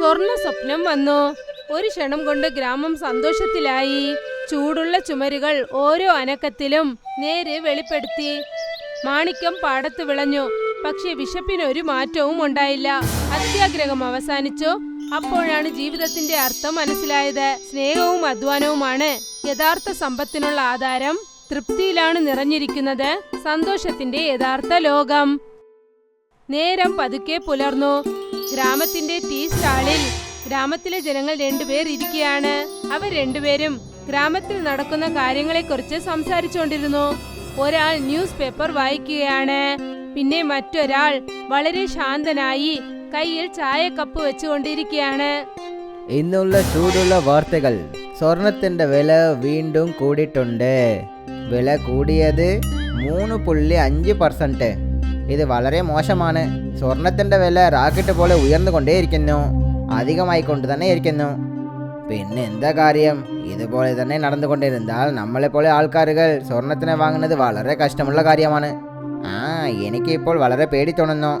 സ്വർണ്ണ സ്വപ്നം വന്നു. ഒരു ക്ഷണം കൊണ്ട് ഗ്രാമം സന്തോഷത്തിലായി. ചൂടുള്ള ചുമരുകൾ ഓരോ അനക്കത്തിലും നേരെ വെളിപ്പെടുത്തി. മാണിക്യം പാടത്ത് വിളഞ്ഞു. പക്ഷെ വിശപ്പിനൊരു മാറ്റവും ഉണ്ടായില്ല. അത്യാഗ്രഹം അവസാനിച്ചു. അപ്പോഴാണ് ജീവിതത്തിന്റെ അർത്ഥം മനസ്സിലായത്. സ്നേഹവും അധ്വാനവുമാണ് യഥാർത്ഥ സമ്പത്തിനുള്ള ആധാരം. തൃപ്തിയിലാണ് നിറഞ്ഞിരിക്കുന്നത് സന്തോഷത്തിന്റെ യഥാർത്ഥ ലോകം. നേരം പതുക്കെ പുലർന്നു. ഗ്രാമത്തിന്റെ ടീ സ്റ്റാളിൽ ഗ്രാമത്തിലെ ജനങ്ങൾ രണ്ടുപേർ ഇരിക്കുകയാണ്. അവർ രണ്ടുപേരും ഗ്രാമത്തിൽ നടക്കുന്ന കാര്യങ്ങളെക്കുറിച്ച് സംസാരിച്ചുകൊണ്ടിരുന്നു. ഒരാൾ ന്യൂസ് പേപ്പർ വായിക്കുകയാണ്. പിന്നെ മറ്റൊരാൾ വളരെ ശാന്തനായി കയ്യിൽ ചായക്കപ്പ് വെച്ചുകൊണ്ടിരിക്കുകയാണ്. ഇന്നുള്ള ചൂടുള്ള വാർത്തകൾ. സ്വർണത്തിന്റെ വില വീണ്ടും കൂടിയിട്ടുണ്ട്. വില കൂടിയത് 3.5%. ഇത് വളരെ മോശമാണ്. സ്വർണത്തിന്റെ വില റാക്കറ്റ് പോലെ ഉയർന്നുകൊണ്ടേയിരിക്കുന്നു. അധികമായിക്കൊണ്ട് തന്നെ ഇരിക്കുന്നു. പിന്നെ എന്താ കാര്യം? ഇതുപോലെ തന്നെ നടന്നുകൊണ്ടിരുന്നാൽ നമ്മളെപ്പോലെ ആൾക്കാരുകൾ സ്വർണത്തിനെ വാങ്ങുന്നത് വളരെ കഷ്ടമുള്ള കാര്യമാണ്. എനിക്ക് ഇപ്പോൾ വളരെ പേടി തോന്നുന്നു.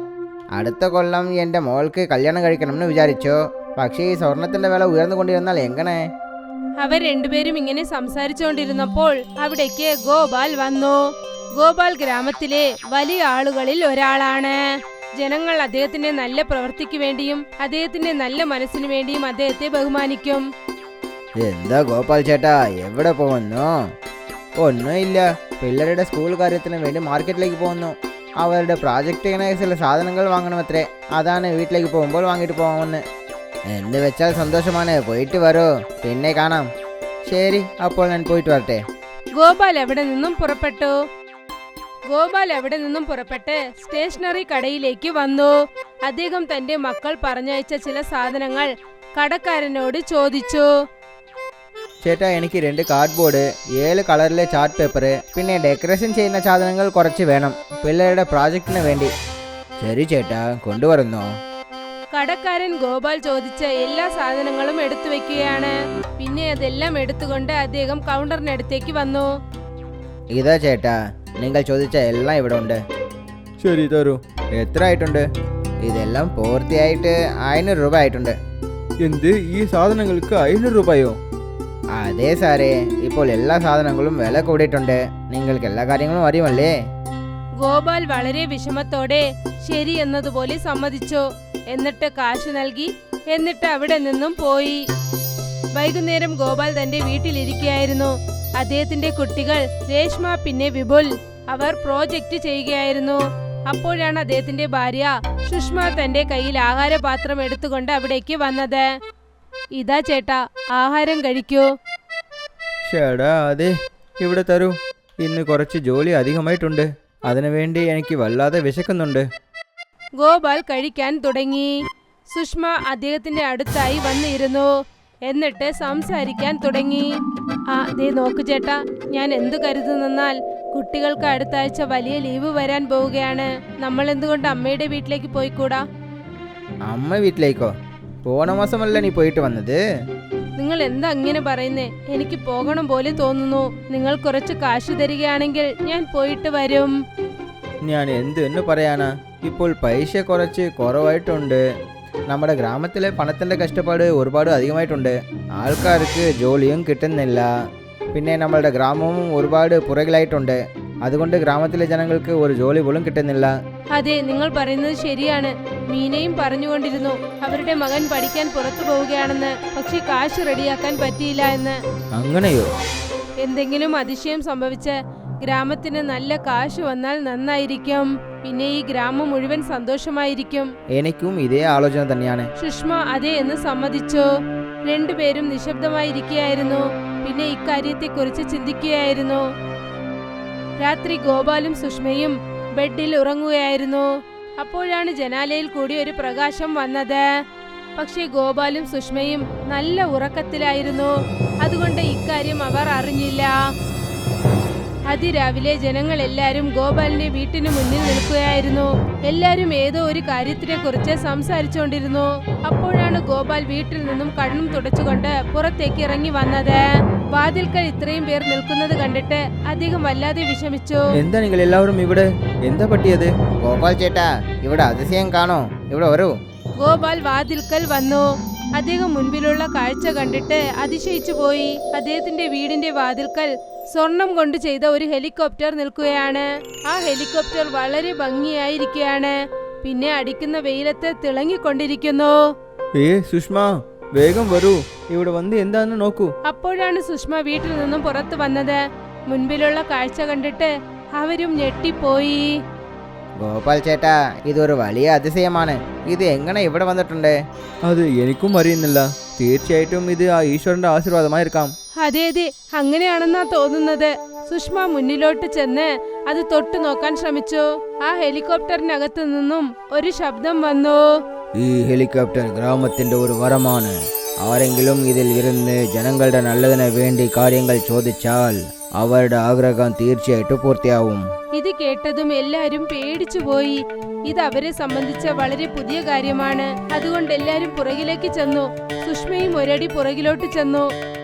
അടുത്ത കൊല്ലം എൻ്റെ മോൾക്ക് കല്യാണം കഴിക്കണമെന്ന് വിചാരിച്ചു. പക്ഷേ ഈ സ്വർണത്തിന്റെ വില ഉയർന്നുകൊണ്ടിരുന്നാൽ എങ്ങനെ? അവർ രണ്ടുപേരും ഇങ്ങനെ സംസാരിച്ചുകൊണ്ടിരുന്നപ്പോൾ അവിടേക്ക് ഗോപാൽ വന്നു. ഗോപാൽ ഗ്രാമത്തിലെ വലിയ ആളുകളിൽ ഒരാളാണ്. ജനങ്ങൾ അദ്ദേഹത്തിന്റെ നല്ല പ്രവൃത്തിക്ക് വേണ്ടിയും അദ്ദേഹത്തിന്റെ നല്ല മനസ്സിനു വേണ്ടിയും അദ്ദേഹത്തെ ബഹുമാനിക്കും. എന്താ ഗോപാൽ ചേട്ടാ, എവിടെ പോകുന്നു? ഒന്നുമില്ല, പിള്ളേരുടെ സ്കൂൾ കാര്യത്തിന് വേണ്ടി മാർക്കറ്റിലേക്ക് പോകുന്നു. അവരുടെ പ്രോജക്റ്റിന് ചില സാധനങ്ങൾ വാങ്ങണമത്രേ. അതാണ് വീട്ടിലേക്ക് പോകുമ്പോൾ വാങ്ങിയിട്ട് പോകാമെന്ന്. എന്ന് വെച്ചാൽ സന്തോഷമാണ്. പോയിട്ട് വരൂ, പിന്നെ കാണാം. ശരി, അപ്പോൾ ഞാൻ പോയിട്ട് വരട്ടെ. ഗോപാൽ അവിടെ നിന്നും പുറപ്പെട്ട് സ്റ്റേഷനറി കടയിലേക്ക് വന്നു. അദ്ദേഹം തന്റെ മക്കൾ പറഞ്ഞയച്ച ചില സാധനങ്ങൾ കടക്കാരനോട് ചോദിച്ചു. ചേട്ടാ, എനിക്ക് 2 കാർഡ്ബോർഡ്, 7 കളറിലെ ചാർട്ട് പേപ്പർ, പിന്നെ ഡെക്കറേഷൻ ചെയ്യുന്ന സാധനങ്ങൾ കുറച്ച് വേണം, പിള്ളേരുടെ പ്രോജക്റ്റിന് വേണ്ടി. ശരി ചേട്ടാ, കൊണ്ടുവരുന്നോ? കടക്കാരൻ ഗോപാൽ ചോദിച്ച എല്ലാ സാധനങ്ങളും എടുത്തു വെക്കുകയാണ്. പിന്നെ അതെല്ലാം എടുത്തുകൊണ്ട് അദ്ദേഹം കൗണ്ടറിനടുത്തേക്ക് വന്നു. ഇതാ ചേട്ടാ, നിങ്ങൾ ചോദിച്ച എല്ലാം ഇവിടെ ഉണ്ട്. ശരി, തരൂ. എത്ര ആയിട്ടുണ്ട്? ഇതെല്ലാം പൂർത്തിയായിട്ട് 500 രൂപ ആയിട്ടുണ്ട്. എന്ത്, ഈ സാധനങ്ങൾക്ക് 500 രൂപയോ? അതെ സാറേ, ഇപ്പോൾ എല്ലാ സാധനങ്ങളും വില കൂടിയിട്ടുണ്ട്. നിങ്ങൾക്ക് എല്ലാ കാര്യങ്ങളും അറിയുമല്ലേ? ഗോപാൽ വളരെ വിഷമത്തോടെ ശരി എന്നതുപോലെ സമ്മതിച്ചു. എന്നിട്ട് കാശ് നൽകി. എന്നിട്ട് അവിടെ നിന്നും പോയി. വൈകുന്നേരം ഗോപാൽ തന്റെ വീട്ടിലിരിക്കുകയായിരുന്നു. അദ്ദേഹത്തിന്റെ കുട്ടികൾ രേഷ്മ പിന്നെ വിപുൽ അവർ പ്രോജക്റ്റ് ചെയ്യുകയായിരുന്നു. അപ്പോഴാണ് അദ്ദേഹത്തിന്റെ ഭാര്യ സുഷ്മ തന്റെ കയ്യിൽ ആഹാരപാത്രം എടുത്തുകൊണ്ട് അവിടേക്ക് വന്നത്. ഇതാ ചേട്ടാ, ആഹാരം കഴിക്കൂ. ചേടാ, അതെ, ഇവിടെ തരൂ. ഇന്ന് കുറച്ച് ജോലി അധികമായിട്ടുണ്ട്. അതിനുവേണ്ടി എനിക്ക് വല്ലാതെ വിശക്കുന്നുണ്ട്. ഗോപാൽ കഴിക്കാൻ തുടങ്ങി. സുഷ്മ അദ്ദേഹത്തിന്റെ അടുത്തായി വന്നിരുന്നു. എന്നിട്ട് സംസാരിക്കാൻ തുടങ്ങി. ദേ നോക്കു ചേട്ടാ, ഞാൻ എന്തു കരുതുന്നാൽ കുട്ടികൾക്ക് അടുത്ത ആഴ്ച വലിയ ലീവ് വരാൻ പോവുകയാണ്. നമ്മൾ എന്തുകൊണ്ട് അമ്മയുടെ വീട്ടിലേക്ക് പോയിക്കൂടാ? അമ്മ വീട്ടിലേക്കോ? പോണ മാസമല്ല നീ പോയിട്ട് വന്നത്? നിങ്ങൾ എന്താ അങ്ങനെ പറയുന്നേ? എനിക്ക് പോകണം പോലെ തോന്നുന്നു. നിങ്ങൾ കുറച്ച് കാശ് തരികയാണെങ്കിൽ ഞാൻ പോയിട്ട് വരും. ഞാൻ എന്തെന്ന് പറയാനാ, ഇപ്പോൾ പൈസ കുറച്ച് കുറവായിട്ടുണ്ട്. നമ്മുടെ ഗ്രാമത്തിലെ പണത്തിൻ്റെ കഷ്ടപ്പാട് ഒരുപാട് അധികമായിട്ടുണ്ട്. ആൾക്കാർക്ക് ജോലിയും കിട്ടുന്നില്ല. പിന്നെ നമ്മളുടെ ഗ്രാമവും ഒരുപാട് പുറകിലായിട്ടുണ്ട്. അതുകൊണ്ട് ഗ്രാമത്തിലെ ജനങ്ങൾക്ക് ഒരു ജോലി പോലും കിട്ടുന്നില്ല. അതെ, നിങ്ങൾ പറയുന്നത് ശരിയാണ്. മീനയും പറഞ്ഞുകൊണ്ടിരുന്നു അവരുടെ മകൻ പഠിക്കാൻ പുറത്തു പോവുകയാണെന്ന്. പക്ഷെ കാശ് റെഡിയാക്കാൻ പറ്റിയില്ല എന്ന്. അങ്ങനെയോ? എന്തെങ്കിലും അതിശയം സംഭവിച്ച് ഗ്രാമത്തിന് നല്ല കാശ് വന്നാൽ നന്നായിരിക്കും. പിന്നെ ഈ ഗ്രാമം മുഴുവൻ സന്തോഷമായിരിക്കും. എനിക്കും ഇതേ ആലോചന തന്നെയാണ്. സുഷ്മ അതെ എന്ന് സമ്മതിച്ചു. രണ്ടുപേരും നിശബ്ദമായിരിക്കുകയായിരുന്നു. പിന്നെ ഇക്കാര്യത്തെക്കുറിച്ച് ചിന്തിക്കുകയായിരുന്നു. രാത്രി ഗോപാലും സുഷ്മയും ബെഡിൽ ഉറങ്ങുകയായിരുന്നു. അപ്പോഴാണ് ജനാലയിൽ കൂടി ഒരു പ്രകാശം വന്നത്. പക്ഷേ ഗോപാലും സുഷ്മയും നല്ല ഉറക്കത്തിലായിരുന്നു. അതുകൊണ്ട് ഇക്കാര്യം അവർ അറിഞ്ഞില്ല. അതിരാവിലെ ജനങ്ങൾ എല്ലാവരും ഗോപാലിന്റെ വീട്ടിന് മുന്നിൽ നിൽക്കുകയായിരുന്നു. എല്ലാവരും ഏതോ ഒരു കാര്യത്തിനെ കുറിച്ച് സംസാരിച്ചുകൊണ്ടിരുന്നു. അപ്പോഴാണ് ഗോപാൽ വീട്ടിൽ നിന്നും കണ്ണും തുടച്ചുകൊണ്ട് പുറത്തേക്ക് ഇറങ്ങി വന്നത്. വാതിൽക്കൽ ഇത്രയും പേർ നിൽക്കുന്നത് കണ്ടിട്ട് അദ്ദേഹം വല്ലാതെ വിഷമിച്ചു. എന്താ നിങ്ങൾ എല്ലാവരും ഇവിടെ? എന്താ പറ്റിയത്? ഗോപാൽ ചേട്ടാ, ഇവിടെ അതിശയം കാണോ? ഇവിടെ വരൂ. ഗോപാൽ വാതിൽക്കൽ വന്നു. അദ്ദേഹം മുൻപിലുള്ള കാഴ്ച കണ്ടിട്ട് അതിശയിച്ചു പോയി. അദ്ദേഹത്തിന്റെ വീടിന്റെ വാതിൽക്കൽ സ്വർണം കൊണ്ട് ചെയ്ത ഒരു ഹെലികോപ്റ്റർ നിൽക്കുകയാണ്. ആ ഹെലികോപ്റ്റർ വളരെ ഭംഗിയായിരിക്കുകയാണ്. പിന്നെ അടിക്കുന്ന വെയിലത്ത് തിളങ്ങിക്കൊണ്ടിരിക്കുന്നു. സുഷ്മ, വേഗം വരൂ, ഇവിടെ വന്ന് എന്താന്ന് നോക്കൂ. അപ്പോഴാണ് സുഷ്മ വീട്ടിൽ നിന്നും പുറത്തു വന്നത്. മുൻപിലുള്ള കാഴ്ച കണ്ടിട്ട് അവരും ഞെട്ടിപ്പോയി. ഗോപാൽ ചേട്ടാ, ഇതൊരു വലിയ അതിശയമാണ്. ഇത് എങ്ങനെ ഇവിടെ വന്നിട്ടുണ്ട്? അത് എനിക്കും അറിയുന്നില്ല. തീർച്ചയായിട്ടും ഇത് ആ ഈശ്വരന്റെ ആശീർവാദമായിരിക്കാം. അതെ അതെ, അങ്ങനെയാണെന്നാ തോന്നുന്നത്. സുഷ്മ മുന്നിലോട്ട് ചെന്ന് അത് തൊട്ടു നോക്കാൻ ശ്രമിച്ചു. ആ ഹെലികോപ്റ്ററിനകത്തു നിന്നും ഒരു ശബ്ദം വന്നു. ഈ ഹെലികോപ്റ്റർ ഗ്രാമത്തിന്റെ ഒരു വരമാണ്. ആരെങ്കിലും ഇതിൽ ഇരുന്ന് ജനങ്ങളുടെ നല്ലതിന് വേണ്ടി കാര്യങ്ങൾ ചോദിച്ചാൽ അവരുടെ ആഗ്രഹം തീർച്ചയായിട്ടും പൂർത്തിയാവും. ഇത് കേട്ടതും എല്ലാരും പേടിച്ചു പോയി. ഇത് അവരെ സംബന്ധിച്ച വളരെ പുതിയ കാര്യമാണ്. അതുകൊണ്ട് എല്ലാരും പുറകിലേക്ക് ചെന്നു. സുഷ്മയും ഒരടി പുറകിലോട്ട് ചെന്നു.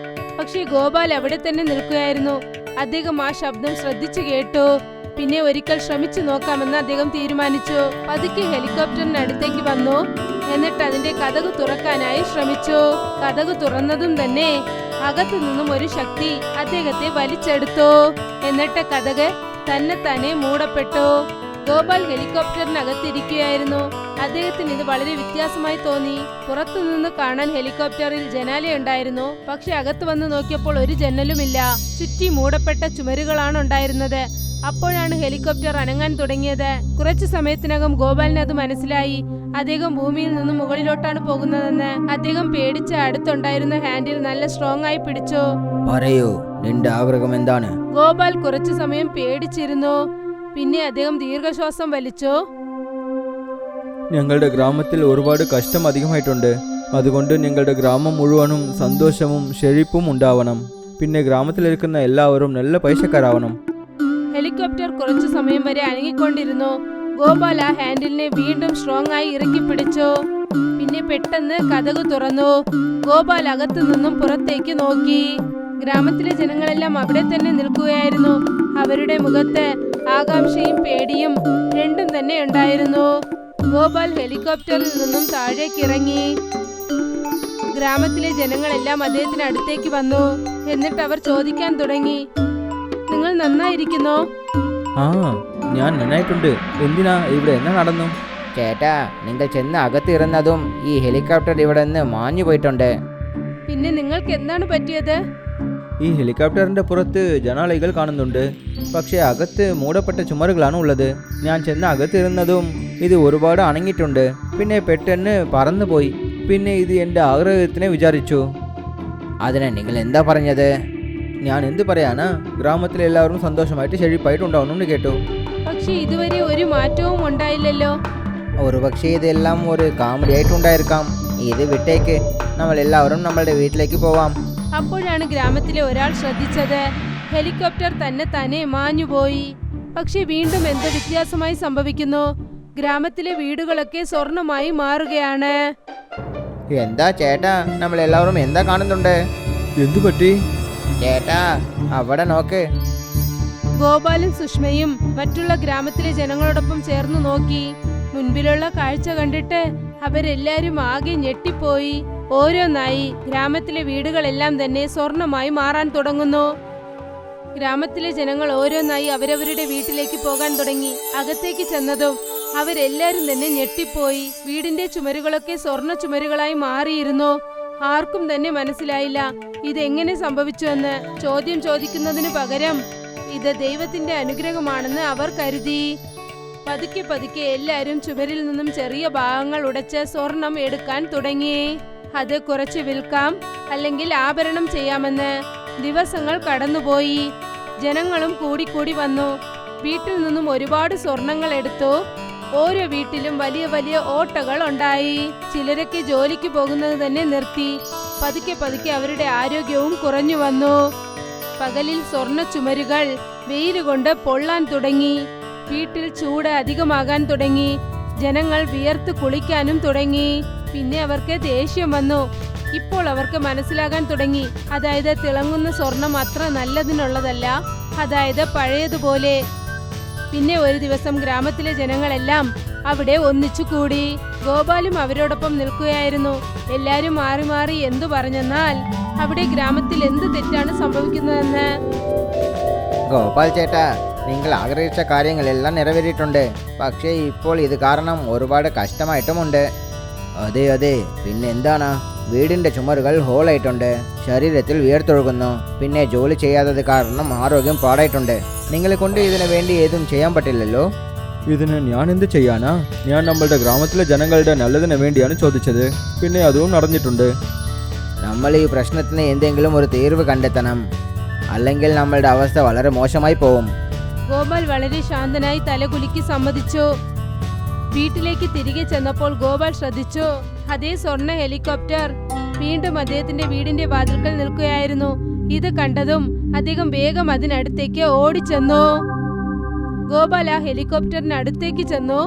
പക്ഷേ ഗോപാൽ അവിടെ തന്നെ നിൽക്കുകയായിരുന്നു. അദ്ദേഹം ആ ശബ്ദം ശ്രദ്ധിച്ചു കേട്ടു. പിന്നെ ഒരിക്കൽ ശ്രമിച്ചു നോക്കാമെന്ന് അദ്ദേഹം തീരുമാനിച്ചു. പതുക്കെ ഹെലികോപ്റ്ററിന് അടുത്തേക്ക് വന്നു. എന്നിട്ട് അതിന്റെ കതക് തുറക്കാനായി ശ്രമിച്ചു. കതക് തുറന്നതും തന്നെ അകത്തു നിന്നും ഒരു ശക്തി അദ്ദേഹത്തെ വലിച്ചെടുത്തു. എന്നിട്ട് കതക് തന്നെ മൂടപ്പെട്ടു. ഗോപാൽ ഹെലികോപ്റ്ററിനകത്തിരിക്കുകയായിരുന്നു. അദ്ദേഹത്തിന് ഇത് വളരെ വ്യത്യാസമായി തോന്നി. പുറത്തുനിന്ന് കാണാൻ ഹെലികോപ്റ്ററിൽ ജനാലയുണ്ടായിരുന്നു. പക്ഷെ അകത്ത് വന്ന് നോക്കിയപ്പോൾ ഒരു ജനലുമില്ല. ചുറ്റി മൂടപ്പെട്ട ചുമരുകളാണ് ഉണ്ടായിരുന്നത്. അപ്പോഴാണ് ഹെലികോപ്റ്റർ അനങ്ങാൻ തുടങ്ങിയത്. കുറച്ചു സമയത്തിനകം ഗോപാലിന് അത് മനസ്സിലായി. അദ്ദേഹം ഭൂമിയിൽ നിന്നും മുകളിലോട്ടാണ് പോകുന്നതെന്ന്. അദ്ദേഹം പേടിച്ച് അടുത്തുണ്ടായിരുന്ന ഹാൻഡിൽ നല്ല സ്ട്രോങ് ആയി പിടിച്ചു. പറയൂ, നിന്റെ ആഗ്രഹം എന്താണ്? ഗോപാൽ കുറച്ചു സമയം പേടിച്ചിരുന്നു. പിന്നെ അദ്ദേഹം ദീർഘശ്വാസം വലിച്ചു. ഞങ്ങളുടെ ഗ്രാമത്തിൽ ഒരുപാട് കഷ്ടം അധികമായിട്ടുണ്ട്. അതുകൊണ്ട് ഞങ്ങളുടെ ഗ്രാമം മുഴുവനും സന്തോഷവും ശെഴിപ്പും ഉണ്ടാവണം. പിന്നെ ഗ്രാമത്തിലിരിക്കുന്ന എല്ലാവരും നല്ല പൈസക്കാരാവണം. ഹെലികോപ്റ്റർ കുറച്ചു സമയം വരെ അനങ്ങിക്കൊണ്ടിരുന്നു. ഗോപാൽ ആ ഹാൻഡിലിനെ വീണ്ടും സ്ട്രോങ് ആയി ഇറക്കി പിടിച്ചു. പിന്നെ പെട്ടെന്ന് കതക് തുറന്നു. ഗോപാൽ അകത്തു നിന്നും പുറത്തേക്ക് നോക്കി. ഗ്രാമത്തിലെ ജനങ്ങളെല്ലാം അവിടെ തന്നെ നിൽക്കുകയായിരുന്നു. അവരുടെ മുഖത്ത് ആകാംക്ഷയും പേടിയും രണ്ടും തന്നെ ഉണ്ടായിരുന്നു. ഗോപാൽ ഹെലികോപ്റ്ററിൽ നിന്നും താഴേക്ക് ഇറങ്ങി. ഗ്രാമത്തിലെ ജനങ്ങളെല്ലാം അദ്ദേഹത്തിന് അടുത്തേക്ക് വന്നു. എന്നിട്ട് അവർ ചോദിക്കാൻ തുടങ്ങി, നിങ്ങൾ നന്നായിരിക്കുന്നോ? ആ, ഞാൻ നന്നായിട്ടുണ്ട്. എന്തിനാ ഇവിടെ എന്നാ നടന്നു? ചേട്ടാ, നിങ്ങൾ ചെന്ന് അകത്തിരുന്നതും ഈ ഹെലികോപ്റ്റർ ഇവിടെ നിന്ന് മാഞ്ഞു പോയിട്ടുണ്ട്. പിന്നെ നിങ്ങൾക്ക് എന്താണ് പറ്റിയത്? ഈ ഹെലികോപ്റ്ററിന്റെ പുറത്ത് ജനാലകൾ കാണുന്നുണ്ട്. പക്ഷേ അകത്ത് മൂടപ്പെട്ട ചുമരുകളാണ് ഉള്ളത്. ഞാൻ ചെന്ന് അകത്തിരുന്നതും ഇത് ഒരുപാട് അണങ്ങിയിട്ടുണ്ട്. പിന്നെ പെട്ടെന്ന് പറന്നുപോയി. പിന്നെ ഇത് എൻ്റെ ആഗ്രഹത്തിനെ വിചാരിച്ചു. അതിന് നിങ്ങൾ എന്താ പറഞ്ഞത്? ഞാൻ എന്ത് പറയാനാ? ഗ്രാമത്തിലെ എല്ലാവരും സന്തോഷമായിട്ട് ശെഴിപ്പായിട്ട് ഉണ്ടാവണമെന്ന് കേട്ടു. പക്ഷെ ഇതുവരെ ഒരു മാറ്റവും ഉണ്ടായില്ലല്ലോ. ഒരുപക്ഷെ ഇതെല്ലാം ഒരു കാമഡി ആയിട്ടുണ്ടായിരിക്കാം. ഇത് വിട്ടേക്ക്, നമ്മൾ എല്ലാവരും നമ്മളുടെ വീട്ടിലേക്ക് പോവാം. അപ്പോഴാണ് ഗ്രാമത്തിലെ ഒരാൾ ശ്രദ്ധിച്ചത്. ഹെലികോപ്റ്റർ തന്നെ മാഞ്ഞുപോയി. പക്ഷെ വീണ്ടും എന്ത് വ്യത്യാസമായി സംഭവിക്കുന്നു. ഗ്രാമത്തിലെ വീടുകളൊക്കെ സ്വർണമായി മാറുകയാണ്. എന്താ ചേട്ടാ, നമ്മൾ എല്ലാവരും എന്താ കാണുന്നുണ്ട്? എന്തു പറ്റി? ചേട്ടാ, അവിടെ നോക്ക്. ഗോപാലും സുഷ്മയും മറ്റുള്ള ഗ്രാമത്തിലെ ജനങ്ങളോടൊപ്പം ചേർന്ന് നോക്കി. മുൻപിലുള്ള കാഴ്ച കണ്ടിട്ട് അവരെല്ലാരും ആകെ ഞെട്ടിപ്പോയി. ഓരോന്നായി ഗ്രാമത്തിലെ വീടുകളെല്ലാം തന്നെ സ്വർണമായി മാറാൻ തുടങ്ങുന്നു. ഗ്രാമത്തിലെ ജനങ്ങൾ ഓരോന്നായി അവരവരുടെ വീട്ടിലേക്ക് പോകാൻ തുടങ്ങി. അകത്തേക്ക് ചെന്നതും അവരെല്ലാരും തന്നെ ഞെട്ടിപ്പോയി. വീടിന്റെ ചുമരുകളൊക്കെ സ്വർണ്ണ ചുമരുകളായി മാറിയിരുന്നു. ആർക്കും തന്നെ മനസ്സിലായില്ല ഇതെങ്ങനെ സംഭവിച്ചുവെന്ന്. ചോദ്യം ചോദിക്കുന്നതിനു പകരം ഇത് ദൈവത്തിന്റെ അനുഗ്രഹമാണെന്ന് അവർ കരുതി. പതുക്കെ പതുക്കെ എല്ലാരും ചുമരിൽ നിന്നും ചെറിയ ഭാഗങ്ങൾ ഉടച്ച് സ്വർണം എടുക്കാൻ തുടങ്ങി. അത് കുറച്ച് വിൽക്കാം, അല്ലെങ്കിൽ ആഭരണം ചെയ്യാമെന്ന്. ദിവസങ്ങൾ കടന്നുപോയി. ജനങ്ങളും കൂടിക്കൂടി വന്നു. വീട്ടിൽ നിന്നും ഒരുപാട് സ്വർണങ്ങൾ എടുത്തു. ഓരോ വീട്ടിലും വലിയ വലിയ ഓട്ടകൾ ഉണ്ടായി. ചിലരൊക്കെ ജോലിക്ക് പോകുന്നത് തന്നെ നിർത്തി. പതുക്കെ പതുക്കെ അവരുടെ ആരോഗ്യവും കുറഞ്ഞു വന്നു. പകലിൽ സ്വർണ്ണ ചുമരുകൾ വെയിലുകൊണ്ട് പൊള്ളാൻ തുടങ്ങി. വീട്ടിൽ ചൂട് അധികമാകാൻ തുടങ്ങി. ജനങ്ങൾ വിയർത്ത് കുളിക്കാനും തുടങ്ങി. പിന്നെ അവർക്ക് ദേഷ്യം വന്നു. ഇപ്പോൾ അവർക്ക് മനസ്സിലാകാൻ തുടങ്ങി, അതായത് തിളങ്ങുന്ന സ്വർണം അത്ര നല്ലതിനുള്ളതല്ല, അതായത് പഴയതുപോലെ. പിന്നെ ഒരു ദിവസം ഗ്രാമത്തിലെ ജനങ്ങളെല്ലാം അവിടെ ഒന്നിച്ചു കൂടി. ഗോപാലും അവരോടൊപ്പം നിൽക്കുകയായിരുന്നു. എല്ലാരും മാറി മാറി എന്തു പറഞ്ഞെന്നാൽ അവിടെ ഗ്രാമത്തിൽ എന്ത് തെറ്റാണ് സംഭവിക്കുന്നതെന്ന്. ഗോപാൽ ചേട്ടാ, നിങ്ങൾ ആഗ്രഹിച്ച കാര്യങ്ങളെല്ലാം നിറവേറിയിട്ടുണ്ട്. പക്ഷേ ഇപ്പോൾ ഇത് കാരണം ഒരുപാട് കഷ്ടമായിട്ടുമുണ്ട്. അതെ അതെ, പിന്നെ എന്താണ്? വീടിൻ്റെ ചുമരുകൾ ഹോളായിട്ടുണ്ട്, ശരീരത്തിൽ വിയർത്തൊഴുകുന്നു, പിന്നെ ജോലി ചെയ്യാത്തത് കാരണം ആരോഗ്യം പാടായിട്ടുണ്ട്. നിങ്ങളെ കൊണ്ട് ഇതിനു വേണ്ടി ഏതും ചെയ്യാൻ പറ്റില്ലല്ലോ. ഇതിന് ഞാൻ എന്ത് ചെയ്യാനാ? ഞാൻ നമ്മളുടെ ഗ്രാമത്തിലെ ജനങ്ങളുടെ നല്ലതിന് വേണ്ടിയാണ് ചോദിച്ചത്. പിന്നെ അതും നടന്നിട്ടുണ്ട്. നമ്മൾ ഈ പ്രശ്നത്തിന് എന്തെങ്കിലും ഒരു തീർവ് കണ്ടെത്തണം, അല്ലെങ്കിൽ നമ്മളുടെ അവസ്ഥ വളരെ മോശമായി പോവും. ഗോപാൽ വളരെ ശാന്തനായി തലകുലുക്കി സമ്മതിച്ചു. വീട്ടിലേക്ക് തിരികെ ചെന്നപ്പോൾ ഗോപാൽ ശ്രദ്ധിച്ചു, അതേ സ്വർണ്ണ ഹെലികോപ്റ്റർ വീണ്ടും അദ്ദേഹത്തിന്റെ വീടിന്റെ വാതിൽക്കൽ നിൽക്കുകയായിരുന്നു. ഇത് കണ്ടതും അദ്ദേഹം വേഗം അതിനടുത്തേക്ക് ഓടിച്ചെന്നു. ഗോപാൽ ആ ഹെലികോപ്റ്ററിന് അടുത്തേക്ക് ചെന്നു.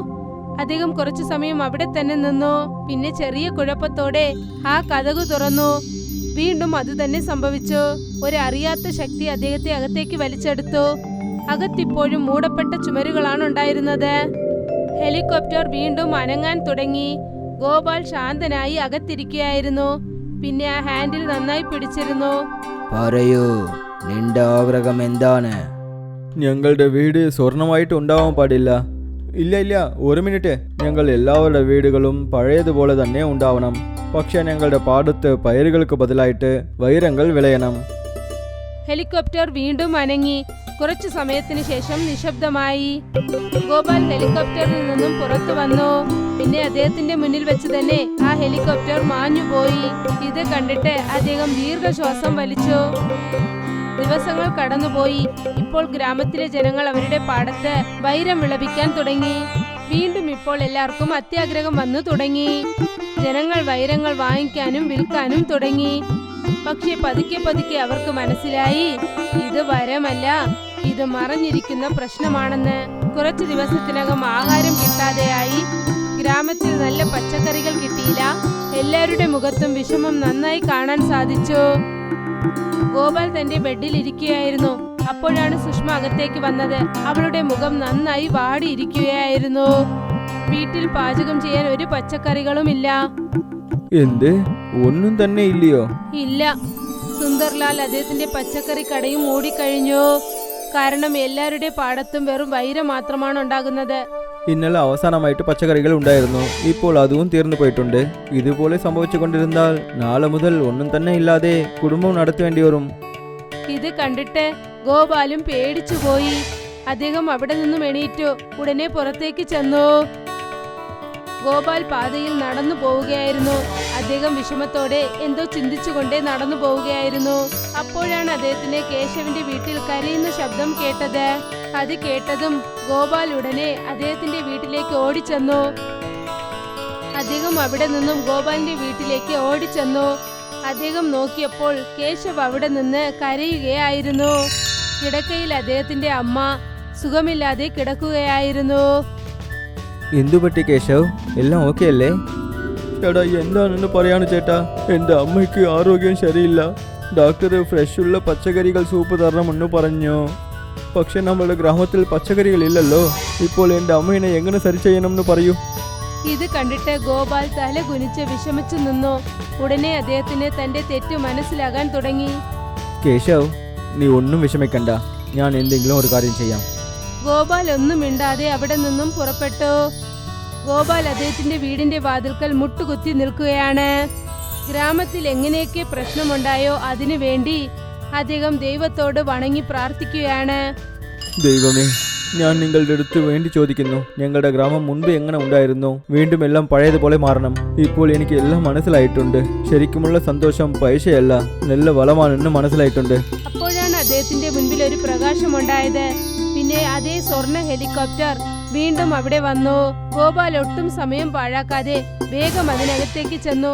അദ്ദേഹം കുറച്ചു സമയം അവിടെ തന്നെ നിന്നു. പിന്നെ ചെറിയ കുഴപ്പത്തോടെ ആ കതകു തുറന്നു. വീണ്ടും അത് തന്നെ സംഭവിച്ചു. ഒരു അറിയാത്ത ശക്തി അദ്ദേഹത്തെ അകത്തേക്ക് വലിച്ചെടുത്തു. അകത്തിപ്പോഴും മൂടപ്പെട്ട ചുമരുകളാണ് ഉണ്ടായിരുന്നത്. ഹെലികോപ്റ്റർ വീണ്ടും അനങ്ങാൻ തുടങ്ങി. ഗോപാൽ ശാന്തനായി അകത്തിരിക്കുകയായിരുന്നു. പിന്നെ ആ ഹാൻഡിൽ നന്നായി പിടിച്ചിരുന്നു. പറയൂ, നിന്റെ ആഗ്രഹം എന്താണ്? ഞങ്ങളുടെ വീട് സ്വർണമായിട്ട് ഉണ്ടാവാൻ പാടില്ല. ഇല്ല, ഒരു മിനിറ്റ്. ഞങ്ങൾ എല്ലാവരുടെ വീടുകളും പഴയതുപോലെ തന്നെ ഉണ്ടാവണം. പക്ഷെ ഞങ്ങളുടെ പാടത്ത് പയറുകൾക്ക് ബദലായിട്ട് വൈരങ്ങൾ വിളയണം. ഹെലികോപ്റ്റർ വീണ്ടും അനങ്ങി. കുറച്ചു സമയത്തിന് ശേഷം നിശബ്ദമായി. ഗോപാൽ ഹെലികോപ്റ്ററിൽ നിന്നും പുറത്തു വന്നു. പിന്നെ അദ്ദേഹത്തിന്റെ മുന്നിൽ വെച്ച് തന്നെ ആ ഹെലികോപ്റ്റർ മാഞ്ഞുപോയി. ഇത് കണ്ടിട്ട് അദ്ദേഹം ദീർഘശ്വാസം വലിച്ചു. ദിവസങ്ങൾ കടന്നുപോയി. ഇപ്പോൾ ഗ്രാമത്തിലെ ജനങ്ങൾ അവരുടെ പാടത്ത് വൈരം വിളവിക്കാൻ തുടങ്ങി. വീണ്ടും ഇപ്പോൾ എല്ലാവർക്കും അത്യാഗ്രഹം വന്നു തുടങ്ങി. ജനങ്ങൾ വൈരങ്ങൾ വാങ്ങിക്കാനും വിൽക്കാനും തുടങ്ങി. പക്ഷെ പതുക്കെ പതുക്കെ അവർക്ക് മനസ്സിലായി, ഇത് വരമല്ല, ഇത് മറഞ്ഞിരിക്കുന്ന പ്രശ്നമാണെന്ന്. കുറച്ചു ദിവസത്തിനകം ആഹാരം കിട്ടാതെയായി. ഗ്രാമത്തിൽ നല്ല പച്ചക്കറികൾ കിട്ടിയില്ല. എല്ലാവരുടെ മുഖത്തും വിഷമം നന്നായി കാണാൻ സാധിച്ചു. ഗോപാൽ തന്റെ ബെഡിൽ ഇരിക്കുകയായിരുന്നു. അപ്പോഴാണ് സുഷ്മ അകത്തേക്ക് വന്നത്. അവളുടെ മുഖം നന്നായി വാടിയിരിക്കുകയായിരുന്നു. വീട്ടിൽ പാചകം ചെയ്യാൻ ഒരു പച്ചക്കറികളും ഇല്ല. എന്ത്? ഒന്നും തന്നെ ഇല്ലയോ? ഇല്ല. സുന്ദർലാൽ അദ്ദേഹത്തിന്റെ പച്ചക്കറി കടയും മൂടിക്കഴിഞ്ഞു. കാരണം എല്ലാവരുടെ പാടത്തും വെറും വൈരം മാത്രമാണ് ഉണ്ടാകുന്നത്. ഇന്നലെ അവസാനമായിട്ട് പച്ചക്കറികൾ ഉണ്ടായിരുന്നു. ഇപ്പോൾ അതും തീർന്നു പോയിട്ടുണ്ട്. ഇതുപോലെ സംഭവിച്ചു കൊണ്ടിരുന്നാൽ നാളെ മുതൽ ഒന്നും തന്നെ ഇല്ലാതെ കുടുംബം നടത്തേണ്ടി വരും. ഇത് കണ്ടിട്ട് ഗോപാലും പേടിച്ചുപോയി. അദ്ദേഹം അവിടെ നിന്നും എണീറ്റു. ഉടനെ പുറത്തേക്ക് ചെന്നു. ഗോപാൽ പാതയിൽ നടന്നു പോവുകയായിരുന്നു. അദ്ദേഹം വിഷമത്തോടെ എന്തോ ചിന്തിച്ചുകൊണ്ടേ നടന്നു പോവുകയായിരുന്നു. അപ്പോഴാണ് അദ്ദേഹത്തിന് കേശവിന്റെ വീട്ടിൽ കരയുന്ന ശബ്ദം കേട്ടത്. അത് കേട്ടതും ഗോപാൽ ഉടനെ അദ്ദേഹത്തിന്റെ വീട്ടിലേക്ക് ഓടിച്ചെന്നു. അദ്ദേഹം അവിടെ നിന്നും ഗോപാലിന്റെ വീട്ടിലേക്ക് ഓടിച്ചെന്നു. അദ്ദേഹം നോക്കിയപ്പോൾ കേശവ് അവിടെ നിന്ന് കരയുകയായിരുന്നു. കിടക്കയിൽ അദ്ദേഹത്തിന്റെ അമ്മ സുഖമില്ലാതെ കിടക്കുകയായിരുന്നു. എന്തുപറ്റി കേശവ്? എല്ലാം ഓക്കെ അല്ലേ? ചേട്ടാ, എന്താണെന്ന് പറയാണ് ചേട്ടാ. എൻ്റെ അമ്മയ്ക്ക് ആരോഗ്യം ശരിയില്ല. ഡോക്ടർ ഫ്രഷുള്ള പച്ചക്കറികൾ സൂപ്പ് തരണമെന്ന് പറഞ്ഞു. പക്ഷെ നമ്മുടെ ഗ്രാമത്തിൽ പച്ചക്കറികളില്ലല്ലോ. ഇപ്പോൾ എൻ്റെ അമ്മയെ എങ്ങനെ സരി ചെയ്യണമെന്ന് പറയൂ. ഇത് കണ്ടിട്ട് ഗോപാൽ തല കുനിച്ച് വിഷമിച്ചു നിന്നു. ഉടനെ അദ്ദേഹത്തിന് തന്റെ തെറ്റ് മനസ്സിലാകാൻ തുടങ്ങി. കേശവ്, നീ ഒന്നും വിഷമിക്കണ്ട. ഞാൻ എന്തെങ്കിലും ഒരു കാര്യം ചെയ്യാം. ഗോപാൽ ഒന്നും മിണ്ടാതെ അവിടെ നിന്നും പുറപ്പെട്ടു. ഗോപാൽ അദ്ദേഹത്തിന്റെ വീടിന്റെ വാതിൽക്കൽ മുട്ടുകുത്തി നിൽക്കുകയാണ്. ഗ്രാമത്തിൽ എങ്ങനെയൊക്കെ പ്രശ്നമുണ്ടായോ അതിനു വേണ്ടി അദ്ദേഹം ദൈവത്തോട് വണങ്ങി പ്രാർത്ഥിക്കുകയാണ്. ദൈവമേ, ഞാൻ നിങ്ങളുടെ അടുത്ത് വേണ്ടി ചോദിക്കുന്നു. ഞങ്ങളുടെ ഗ്രാമം മുൻപ് എങ്ങനെ ഉണ്ടായിരുന്നു? വീണ്ടും എല്ലാം പഴയതുപോലെ മാറണം. ഇപ്പോൾ എനിക്ക് എല്ലാം മനസ്സിലായിട്ടുണ്ട്. ശരിക്കുമുള്ള സന്തോഷം പൈസയല്ല, നല്ല വളമാണെന്ന് മനസ്സിലായിട്ടുണ്ട്. അപ്പോഴാണ് അദ്ദേഹത്തിന്റെ മുൻപിൽ ഒരു പ്രകാശമുണ്ടായത്. പിന്നെ അതേ സ്വർണ്ണ ഹെലികോപ്റ്റർ വീണ്ടും അവിടെ വന്നു. ഗോപാൽ ഒട്ടും സമയം പാഴാക്കാതെ വേഗം അതിനകത്തേക്ക് ചെന്നു.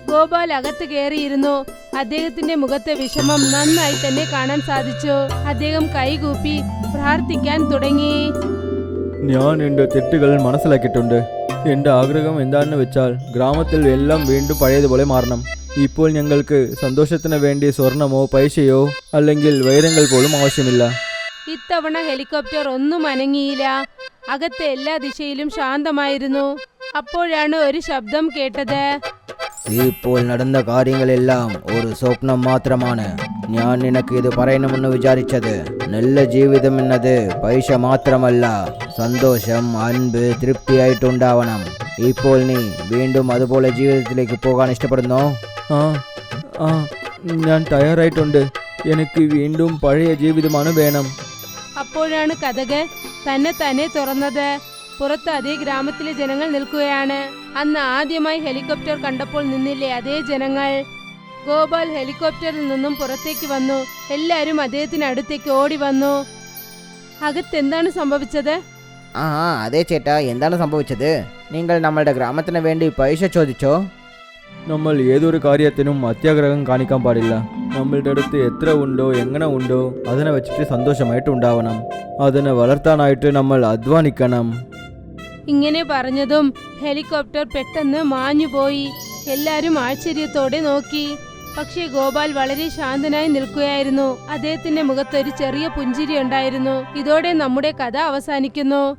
ഗോപാൽ അകത്ത് കയറിയിരുന്നു. അദ്ദേഹത്തിന്റെ മുഖത്തെ വിഷമം നന്നായി തന്നെ കാണാൻ സാധിച്ചു. അദ്ദേഹം കൈകൂപ്പി പ്രാർത്ഥിക്കാൻ തുടങ്ങി. ഞാൻ എൻ്റെ തെറ്റുകൾ മനസ്സിലാക്കിയിട്ടുണ്ട്. എൻ്റെ ആഗ്രഹം എന്താണെന്ന് വെച്ചാൽ ഗ്രാമത്തിൽ എല്ലാം വീണ്ടും പഴയതുപോലെ മാറണം. ഇപ്പോൾ ഞങ്ങൾക്ക് സന്തോഷത്തിന് വേണ്ടി സ്വർണമോ പൈസയോ അല്ലെങ്കിൽ വൈരങ്ങൾ പോലും ആവശ്യമില്ല. ഇത്തവണ ഹെലികോപ്റ്റർ ഒന്നും അനങ്ങിയില്ല. അകത്തെ എല്ലാ ദിശയിലും ശാന്തമായിരുന്നു. അപ്പോഴാണ് ഒരു ശബ്ദം കേട്ടത്. ഇപ്പോൾ നടന്ന കാര്യങ്ങളെല്ലാം ഒരു സ്വപ്നം മാത്രമാണ്. ഞാൻ നിനക്ക് ഇത് പറയണമെന്ന് വിചാരിച്ചത് നല്ല ജീവിതം എന്നത് പൈസ മാത്രമല്ല, സന്തോഷം, അൻപ്, തൃപ്തിയായിട്ടുണ്ടാവണം. ഇപ്പോൾ നീ വീണ്ടും അതുപോലെ ജീവിതത്തിലേക്ക് പോകാൻ ഇഷ്ടപ്പെടുന്നോ? ആ ആ ഞാൻ തയ്യാറായിട്ടുണ്ട്. എനിക്ക് വീണ്ടും പഴയ ജീവിതമാണ് വേണം. അപ്പോഴാണ് കതക് തന്നെ തുറന്നത്. പുറത്ത് അതേ ഗ്രാമത്തിലെ ജനങ്ങൾ നിൽക്കുകയാണ്. അന്ന് ആദ്യമായി ഹെലികോപ്റ്റർ കണ്ടപ്പോൾ നിന്നില്ലേ അതേ ജനങ്ങൾ. ഗോപാൽ ഹെലികോപ്റ്ററിൽ നിന്നും പുറത്തേക്ക് വന്നു. എല്ലാവരും അദ്ദേഹത്തിന് അടുത്തേക്ക് ഓടി വന്നു. അകത്തെന്താണ് സംഭവിച്ചത്? ആ അതെ ചേട്ടാ, എന്താണ് സംഭവിച്ചത്? നിങ്ങൾ നമ്മളുടെ ഗ്രാമത്തിന് വേണ്ടി പൈസ ചോദിച്ചോ? നമ്മൾ ഏതൊരു കാര്യത്തിനും അത്യാഗ്രഹം കാണിക്കാൻ പാടില്ല. നമ്മളുടെ അടുത്ത് എത്ര ഉണ്ടോ എങ്ങനെ ഉണ്ടോ അതിനെ വെച്ചിട്ട് സന്തോഷമായിട്ട് ഉണ്ടാവണം. അതിനെ വളർത്താനായിട്ട് നമ്മൾ അധ്വാനിക്കണം. ഇങ്ങനെ പറഞ്ഞതും ഹെലികോപ്റ്റർ പെട്ടെന്ന് മാഞ്ഞുപോയി. എല്ലാരും ആശ്ചര്യത്തോടെ നോക്കി. പക്ഷേ ഗോപാൽ വളരെ ശാന്തനായി നിൽക്കുകയായിരുന്നു. അദ്ദേഹത്തിന്റെ മുഖത്തൊരു ചെറിയ പുഞ്ചിരി ഉണ്ടായിരുന്നു. ഇതോടെ നമ്മുടെ കഥ അവസാനിക്കുന്നു.